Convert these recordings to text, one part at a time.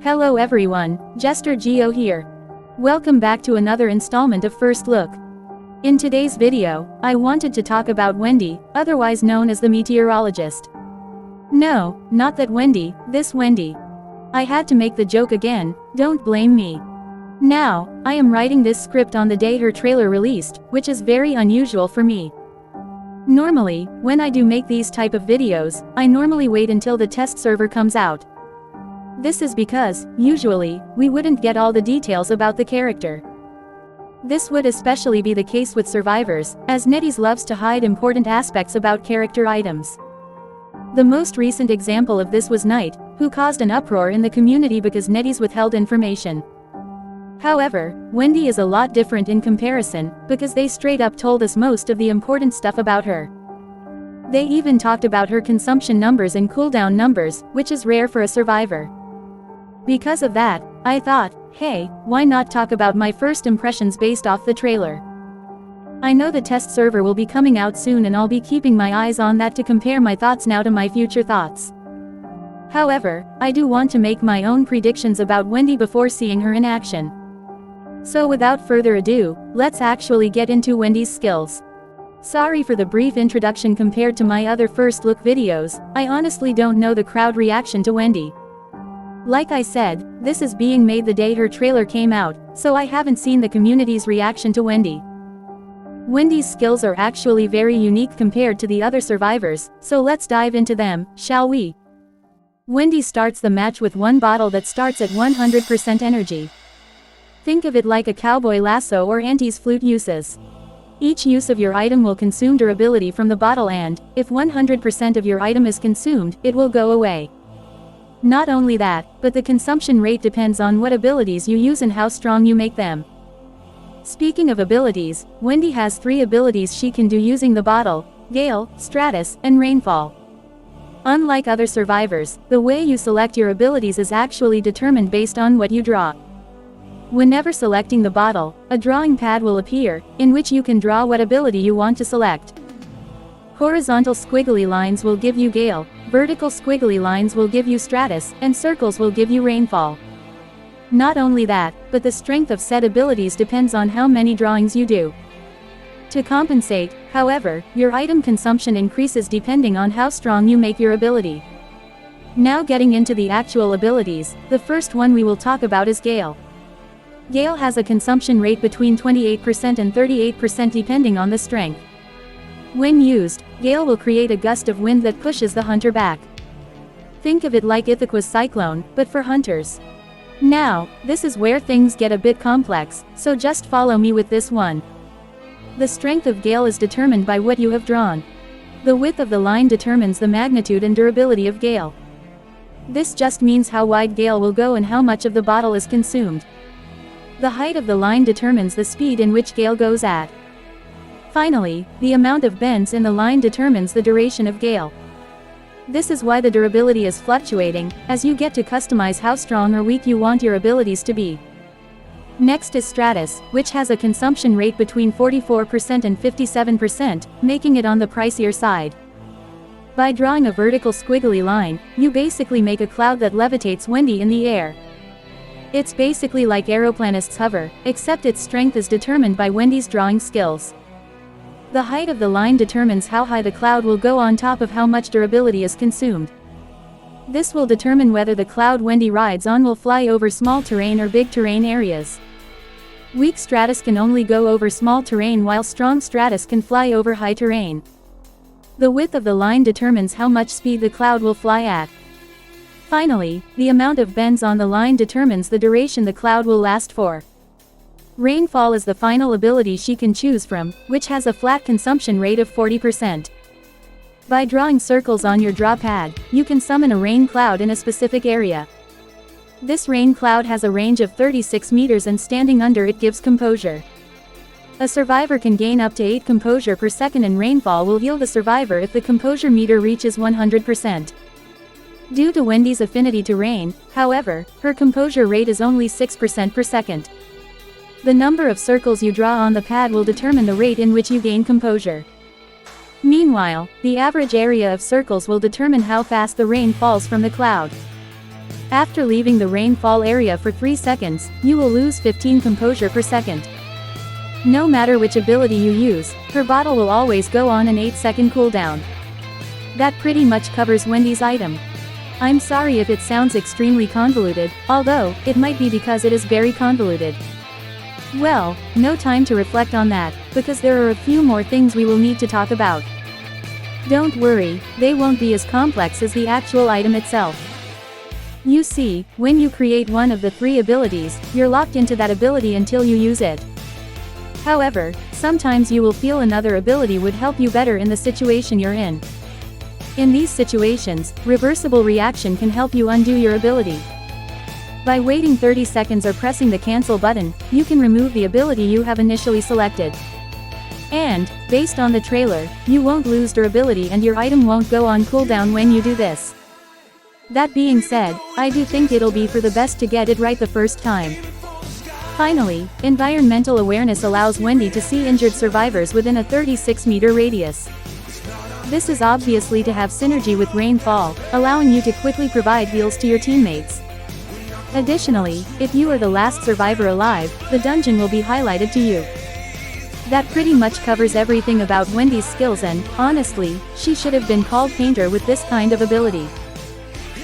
Hello everyone, JesterGio here. Welcome back to another installment of First Look. In today's video, I wanted to talk about Wendy, otherwise known as the meteorologist. No, not that Wendy, this Wendy. I had to make the joke again, don't blame me. Now, I am writing this script on the day her trailer released, which is very unusual for me. Normally, when I do make these type of videos, I normally wait until the test server comes out. This is because, usually, we wouldn't get all the details about the character. This would especially be the case with survivors, as NetEase loves to hide important aspects about character items. The most recent example of this was Knight, who caused an uproar in the community because NetEase withheld information. However, Wendy is a lot different in comparison, because they straight up told us most of the important stuff about her. They even talked about her consumption numbers and cooldown numbers, which is rare for a survivor. Because of that, I thought, hey, why not talk about my first impressions based off the trailer? I know the test server will be coming out soon and I'll be keeping my eyes on that to compare my thoughts now to my future thoughts. However, I do want to make my own predictions about Wendy before seeing her in action. So without further ado, let's actually get into Wendy's skills. Sorry for the brief introduction compared to my other first look videos, I honestly don't know the crowd reaction to Wendy. Like I said, this is being made the day her trailer came out, so I haven't seen the community's reaction to Wendy. Wendy's skills are actually very unique compared to the other survivors, so let's dive into them, shall we? Wendy starts the match with one bottle that starts at 100% energy. Think of it like a cowboy lasso or auntie's flute uses. Each use of your item will consume durability from the bottle and, if 100% of your item is consumed, it will go away. Not only that, but the consumption rate depends on what abilities you use and how strong you make them. Speaking of abilities, Wendy has 3 abilities she can do using the bottle: Gale, Stratus, and Rainfall. Unlike other survivors, the way you select your abilities is actually determined based on what you draw. Whenever selecting the bottle, a drawing pad will appear, in which you can draw what ability you want to select. Horizontal squiggly lines will give you Gale, vertical squiggly lines will give you Stratus, and circles will give you Rainfall. Not only that, but the strength of said abilities depends on how many drawings you do. To compensate, however, your item consumption increases depending on how strong you make your ability. Now getting into the actual abilities, the first one we will talk about is Gale. Gale has a consumption rate between 28% and 38% depending on the strength. When used, Gale will create a gust of wind that pushes the hunter back. Think of it like Ithaqua's cyclone, but for hunters. Now, this is where things get a bit complex, so just follow me with this one. The strength of Gale is determined by what you have drawn. The width of the line determines the magnitude and durability of Gale. This just means how wide Gale will go and how much of the bottle is consumed. The height of the line determines the speed in which Gale goes at. Finally, the amount of bends in the line determines the duration of Gale. This is why the durability is fluctuating, as you get to customize how strong or weak you want your abilities to be. Next is Stratus, which has a consumption rate between 44% and 57%, making it on the pricier side. By drawing a vertical squiggly line, you basically make a cloud that levitates Wendy in the air. It's basically like aeroplanists hover, except its strength is determined by Wendy's drawing skills. The height of the line determines how high the cloud will go on top of how much durability is consumed. This will determine whether the cloud Wendy rides on will fly over small terrain or big terrain areas. Weak Stratus can only go over small terrain while strong Stratus can fly over high terrain. The width of the line determines how much speed the cloud will fly at. Finally, the amount of bends on the line determines the duration the cloud will last for. Rainfall is the final ability she can choose from, which has a flat consumption rate of 40%. By drawing circles on your draw pad, you can summon a rain cloud in a specific area. This rain cloud has a range of 36 meters and standing under it gives composure. A survivor can gain up to 8 composure per second and rainfall will heal the survivor if the composure meter reaches 100%. Due to Wendy's affinity to rain, however, her composure rate is only 6% per second. The number of circles you draw on the pad will determine the rate in which you gain composure. Meanwhile, the average area of circles will determine how fast the rain falls from the cloud. After leaving the rainfall area for 3 seconds, you will lose 15 composure per second. No matter which ability you use, her bottle will always go on an 8-second cooldown. That pretty much covers Wendy's item. I'm sorry if it sounds extremely convoluted, although, it might be because it is very convoluted. Well, no time to reflect on that, because there are a few more things we will need to talk about. Don't worry, they won't be as complex as the actual item itself. You see, when you create one of the 3 abilities, you're locked into that ability until you use it. However, sometimes you will feel another ability would help you better in the situation you're in. In these situations, reversible reaction can help you undo your ability. By waiting 30 seconds or pressing the cancel button, you can remove the ability you have initially selected. And, based on the trailer, you won't lose durability and your item won't go on cooldown when you do this. That being said, I do think it'll be for the best to get it right the first time. Finally, environmental awareness allows Wendy to see injured survivors within a 36-meter radius. This is obviously to have synergy with rainfall, allowing you to quickly provide heals to your teammates. Additionally, if you are the last survivor alive, the dungeon will be highlighted to you. That pretty much covers everything about Wendy's skills and, honestly, she should have been called Painter with this kind of ability.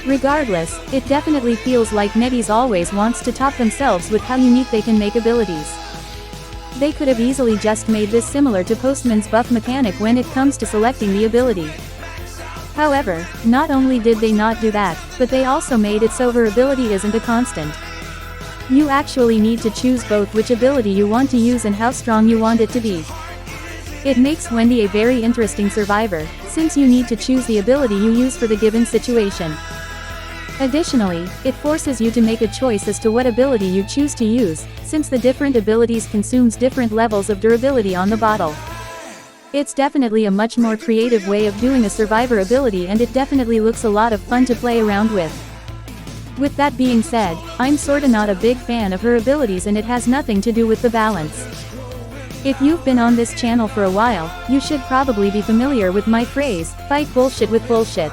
Regardless, it definitely feels like NetEase always wants to top themselves with how unique they can make abilities. They could have easily just made this similar to Postman's buff mechanic when it comes to selecting the ability. However, not only did they not do that, but they also made it so her ability isn't a constant. You actually need to choose both which ability you want to use and how strong you want it to be. It makes Wendy a very interesting survivor, since you need to choose the ability you use for the given situation. Additionally, it forces you to make a choice as to what ability you choose to use, since the different abilities consumes different levels of durability on the bottle. It's definitely a much more creative way of doing a survivor ability and it definitely looks a lot of fun to play around with. With that being said, I'm sorta not a big fan of her abilities and it has nothing to do with the balance. If you've been on this channel for a while, you should probably be familiar with my phrase, fight bullshit with bullshit.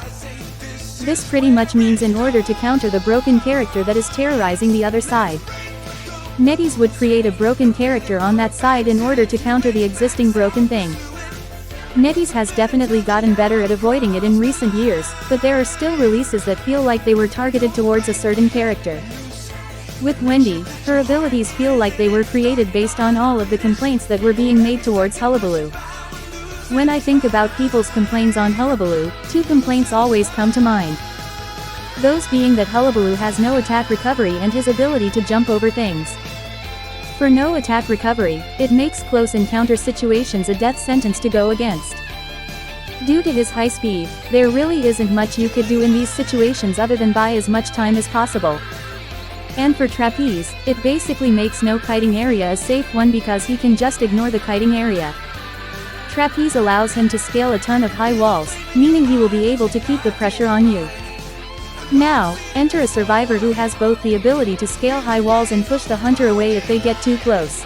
This pretty much means in order to counter the broken character that is terrorizing the other side. NetEase would create a broken character on that side in order to counter the existing broken thing. NetEase has definitely gotten better at avoiding it in recent years, but there are still releases that feel like they were targeted towards a certain character. With Wendy, her abilities feel like they were created based on all of the complaints that were being made towards Hullabaloo. When I think about people's complaints on Hullabaloo, 2 complaints always come to mind. Those being that Hullabaloo has no attack recovery and his ability to jump over things. For no attack recovery, it makes close encounter situations a death sentence to go against. Due to his high speed, there really isn't much you could do in these situations other than buy as much time as possible. And for Trapeze, it basically makes no kiting area a safe one because he can just ignore the kiting area. Trapeze allows him to scale a ton of high walls, meaning he will be able to keep the pressure on you. Now, enter a survivor who has both the ability to scale high walls and push the hunter away if they get too close.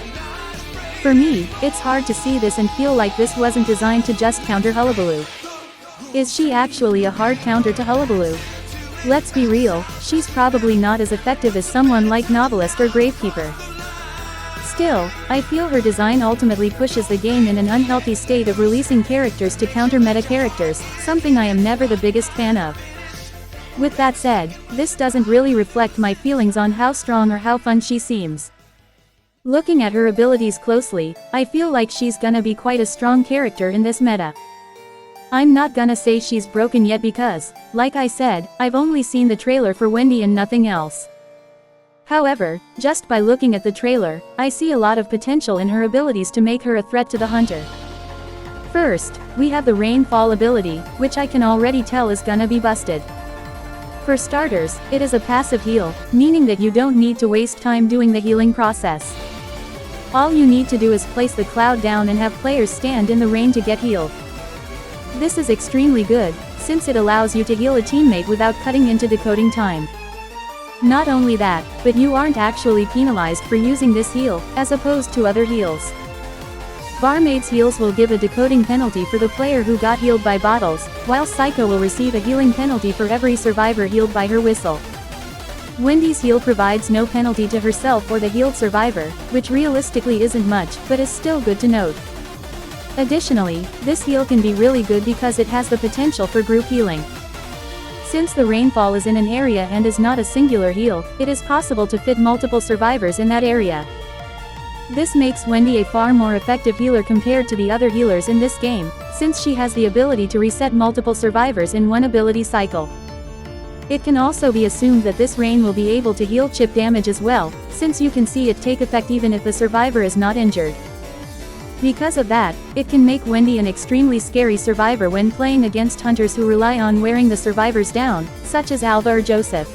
For me, it's hard to see this and feel like this wasn't designed to just counter Hullabaloo. Is she actually a hard counter to Hullabaloo? Let's be real, she's probably not as effective as someone like Novelist or Gravekeeper. Still, I feel her design ultimately pushes the game in an unhealthy state of releasing characters to counter meta characters, something I am never the biggest fan of. With that said, this doesn't really reflect my feelings on how strong or how fun she seems. Looking at her abilities closely, I feel like she's gonna be quite a strong character in this meta. I'm not gonna say she's broken yet because, like I said, I've only seen the trailer for Wendy and nothing else. However, just by looking at the trailer, I see a lot of potential in her abilities to make her a threat to the hunter. First, we have the rainfall ability, which I can already tell is gonna be busted. For starters, it is a passive heal, meaning that you don't need to waste time doing the healing process. All you need to do is place the cloud down and have players stand in the rain to get healed. This is extremely good, since it allows you to heal a teammate without cutting into decoding time. Not only that, but you aren't actually penalized for using this heal, as opposed to other heals. Barmaid's heals will give a decoding penalty for the player who got healed by bottles, while Psycho will receive a healing penalty for every survivor healed by her whistle. Wendy's heal provides no penalty to herself or the healed survivor, which realistically isn't much, but is still good to note. Additionally, this heal can be really good because it has the potential for group healing. Since the rainfall is in an area and is not a singular heal, it is possible to fit multiple survivors in that area. This makes Wendy a far more effective healer compared to the other healers in this game, since she has the ability to reset multiple survivors in one ability cycle. It can also be assumed that this rain will be able to heal chip damage as well, since you can see it take effect even if the survivor is not injured. Because of that, it can make Wendy an extremely scary survivor when playing against hunters who rely on wearing the survivors down, such as Alva or Joseph.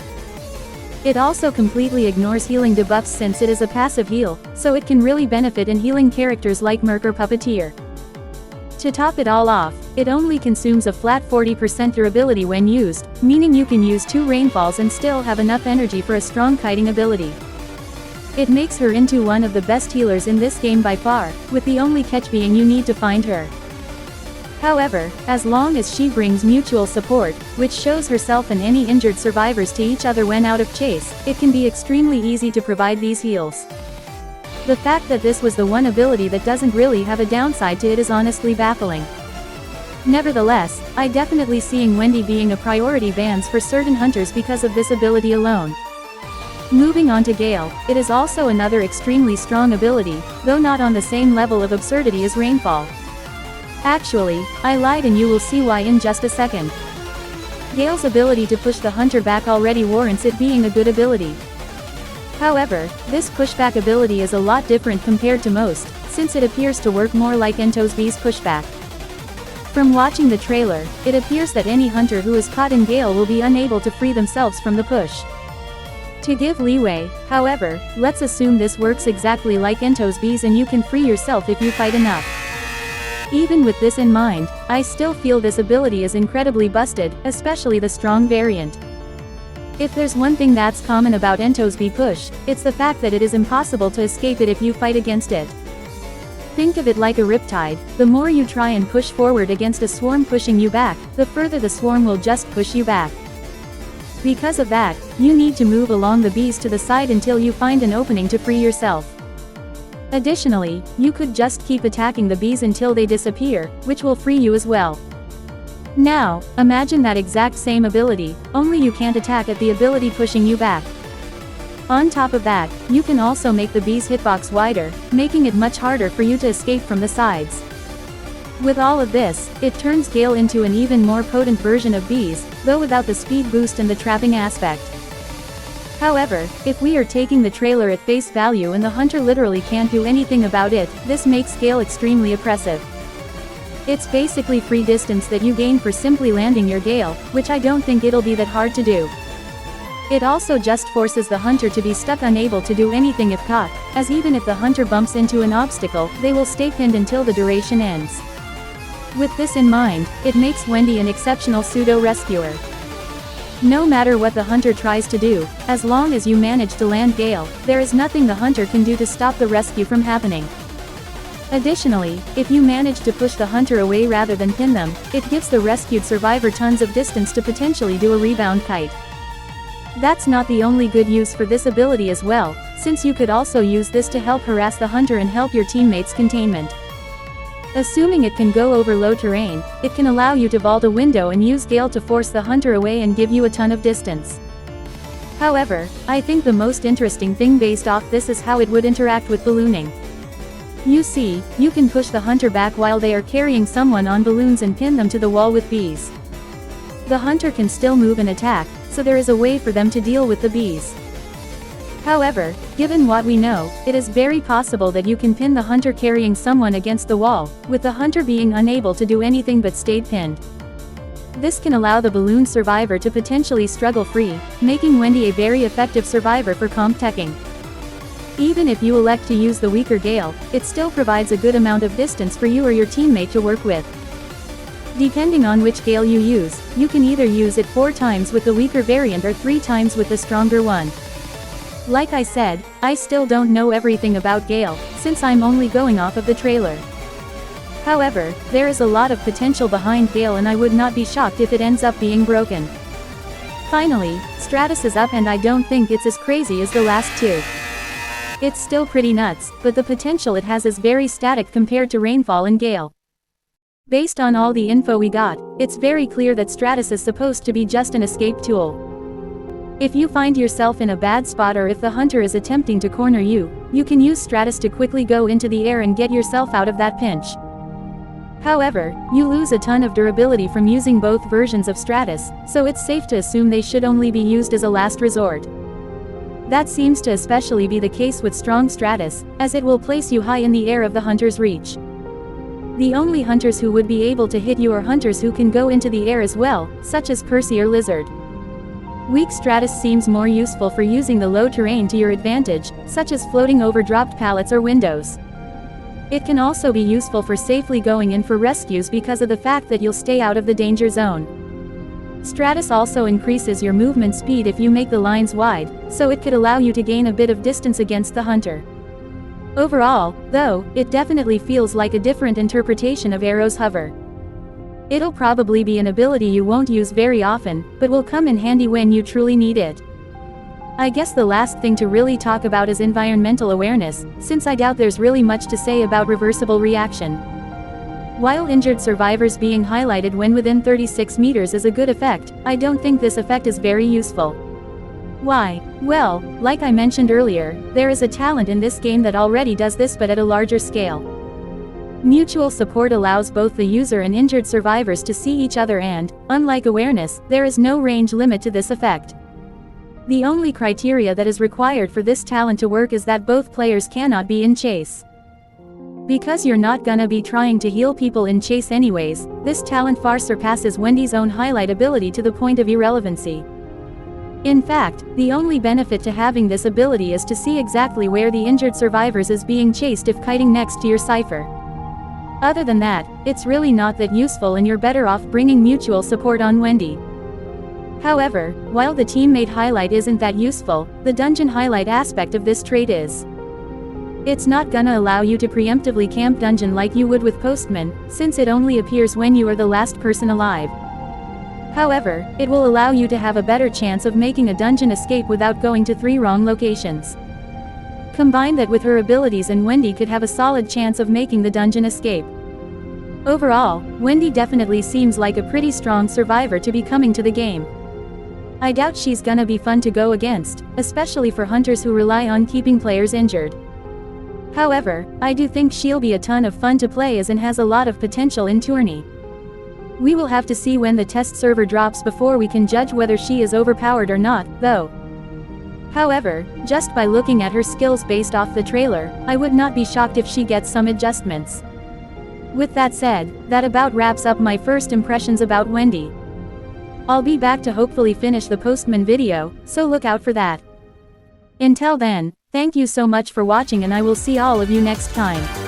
It also completely ignores healing debuffs since it is a passive heal, so it can really benefit in healing characters like Merc or Puppeteer. To top it all off, it only consumes a flat 40% durability when used, meaning you can use 2 rainfalls and still have enough energy for a strong kiting ability. It makes her into one of the best healers in this game by far, with the only catch being you need to find her. However, as long as she brings mutual support, which shows herself and any injured survivors to each other when out of chase, it can be extremely easy to provide these heals. The fact that this was the one ability that doesn't really have a downside to it is honestly baffling. Nevertheless, I definitely seeing Wendy being a priority bans for certain hunters because of this ability alone. Moving on to Gale, it is also another extremely strong ability, though not on the same level of absurdity as Rainfall. Actually, I lied and you will see why in just a second. Gale's ability to push the hunter back already warrants it being a good ability. However, this pushback ability is a lot different compared to most, since it appears to work more like Ento's B's pushback. From watching the trailer, it appears that any hunter who is caught in Gale will be unable to free themselves from the push. To give leeway, however, let's assume this works exactly like Ento's B's and you can free yourself if you fight enough. Even with this in mind, I still feel this ability is incredibly busted, especially the strong variant. If there's one thing that's common about Ento's B push, it's the fact that it is impossible to escape it if you fight against it. Think of it like a riptide, the more you try and push forward against a swarm pushing you back, the further the swarm will just push you back. Because of that, you need to move along the bees to the side until you find an opening to free yourself. Additionally, you could just keep attacking the bees until they disappear, which will free you as well. Now, imagine that exact same ability, only you can't attack at the ability pushing you back. On top of that, you can also make the bees hitbox wider, making it much harder for you to escape from the sides. With all of this, it turns Gale into an even more potent version of bees, though without the speed boost and the trapping aspect. However, if we are taking the trailer at face value and the hunter literally can't do anything about it, this makes Gale extremely oppressive. It's basically free distance that you gain for simply landing your Gale, which I don't think it'll be that hard to do. It also just forces the hunter to be stuck unable to do anything if caught, as even if the hunter bumps into an obstacle, they will stay pinned until the duration ends. With this in mind, it makes Wendy an exceptional pseudo-rescuer. No matter what the hunter tries to do, as long as you manage to land Gale, there is nothing the hunter can do to stop the rescue from happening. Additionally, if you manage to push the hunter away rather than pin them, it gives the rescued survivor tons of distance to potentially do a rebound kite. That's not the only good use for this ability as well, since you could also use this to help harass the hunter and help your teammates' containment. Assuming it can go over low terrain, it can allow you to vault a window and use Gale to force the hunter away and give you a ton of distance. However, I think the most interesting thing based off this is how it would interact with ballooning. You see, you can push the hunter back while they are carrying someone on balloons and pin them to the wall with bees. The hunter can still move and attack, so there is a way for them to deal with the bees. However, given what we know, it is very possible that you can pin the hunter carrying someone against the wall, with the hunter being unable to do anything but stayed pinned. This can allow the balloon survivor to potentially struggle free, making Wendy a very effective survivor for comp teching. Even if you elect to use the weaker Gale, it still provides a good amount of distance for you or your teammate to work with. Depending on which Gale you use, you can either use it 4 times with the weaker variant or 3 times with the stronger one. Like I said, I still don't know everything about Gale, since I'm only going off of the trailer. However, there is a lot of potential behind Gale and I would not be shocked if it ends up being broken. Finally, Stratus is up, and I don't think it's as crazy as the last two. It's still pretty nuts, but the potential it has is very static compared to Rainfall and Gale. Based on all the info we got, it's very clear that Stratus is supposed to be just an escape tool. If you find yourself in a bad spot, or if the hunter is attempting to corner you, you can use Stratus to quickly go into the air and get yourself out of that pinch. However, you lose a ton of durability from using both versions of Stratus, so it's safe to assume they should only be used as a last resort. That seems to especially be the case with strong Stratus, as it will place you high in the air of the hunter's reach. The only hunters who would be able to hit you are hunters who can go into the air as well, such as Percy or Lizard. Weak Stratus seems more useful for using the low terrain to your advantage, such as floating over dropped pallets or windows. It can also be useful for safely going in for rescues because of the fact that you'll stay out of the danger zone. Stratus also increases your movement speed if you make the lines wide, so it could allow you to gain a bit of distance against the hunter. Overall, though, it definitely feels like a different interpretation of Arrow's hover. It'll probably be an ability you won't use very often, but will come in handy when you truly need it. I guess the last thing to really talk about is environmental awareness, since I doubt there's really much to say about reversible reaction. While injured survivors being highlighted when within 36 meters is a good effect, I don't think this effect is very useful. Why? Well, like I mentioned earlier, there is a talent in this game that already does this, but at a larger scale. Mutual support allows both the user and injured survivors to see each other, and, unlike awareness, there is no range limit to this effect. The only criteria that is required for this talent to work is that both players cannot be in chase. Because you're not gonna be trying to heal people in chase anyways, this talent far surpasses Wendy's own highlight ability to the point of irrelevancy. In fact, the only benefit to having this ability is to see exactly where the injured survivors is being chased if kiting next to your cipher. Other than that, it's really not that useful, and you're better off bringing mutual support on Wendy. However, while the teammate highlight isn't that useful, the dungeon highlight aspect of this trait is. It's not gonna allow you to preemptively camp dungeon like you would with Postman, since it only appears when you are the last person alive. However, it will allow you to have a better chance of making a dungeon escape without going to 3 wrong locations. Combine that with her abilities and Wendy could have a solid chance of making the dungeon escape. Overall, Wendy definitely seems like a pretty strong survivor to be coming to the game. I doubt she's gonna be fun to go against, especially for hunters who rely on keeping players injured. However, I do think she'll be a ton of fun to play as and has a lot of potential in tourney. We will have to see when the test server drops before we can judge whether she is overpowered or not, though. However, just by looking at her skills based off the trailer, I would not be shocked if she gets some adjustments. With that said, that about wraps up my first impressions about Wendy. I'll be back to hopefully finish the Postman video, so look out for that. Until then, thank you so much for watching, and I will see all of you next time.